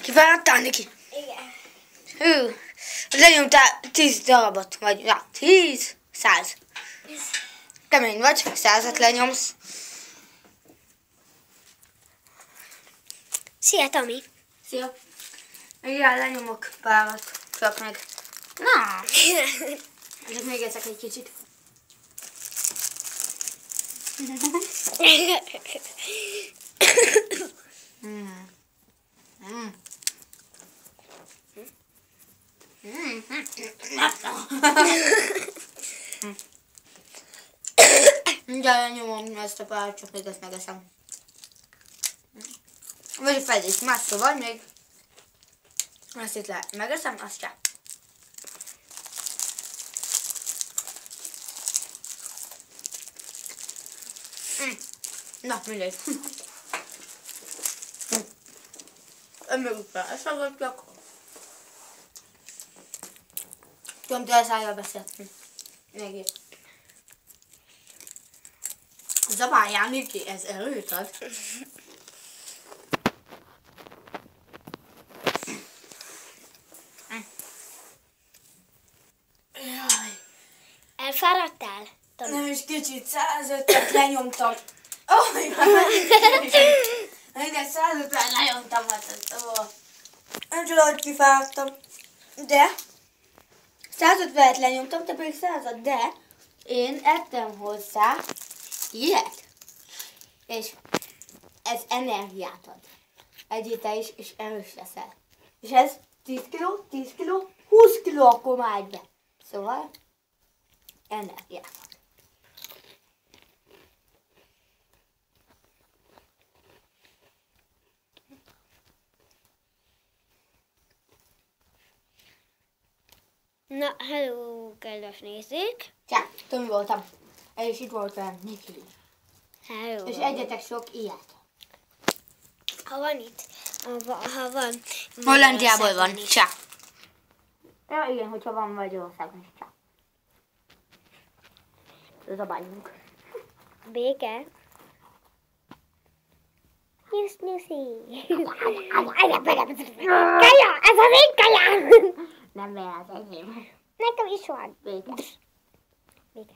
Kifáradtál, Niki? Igen. Hű, lenyomtál 10 darabot, vagy, ja, 10, 100. Kemény vagy, 100-at lenyomsz. Szia, Tomi. Szia. Igen, lenyomok párat, csak meg. Na, ezek még ezek egy kicsit. Mindjárt lenyomom ezt a párat, csak még ezt megeszem. Vagy pedig más szóval még. Ezt itt megeszem, azt csak. Na, mindegy. Még utána eszagadjak. Tudom, te elszállja beszélni. Még itt. Zabáljál, Niki, ez erőt ad. Jaj. Elfáradtál, Tomi? Nem is kicsit, 105-et lenyomtam. Minden 105-et lenyomtam, nem tudom, hogy kifáradtam. De 150-et lenyomtam, te pedig 100-at, de én ettem hozzá ilyet. És ez energiát ad. Egyél te is, és erős leszel. És ez 10 kiló, 10 kiló, 20 kiló, akkor már egybe. Szóval energiát ad. Na, hello, kedves nézők! Csá, Tomi voltam. És itt volt velem Niki. Hello! És egyetek sok ilyet. Ha van itt, ha van... Hollandiából van, Magyarországon is. csá. Ja, igen, hogyha van Magyarországon is, csá. Ez a bajunk. Béke. Nyuszi. Kaja, ez az én kajám! Nem lehet, enyém. Nekem is van. Béke. Béke.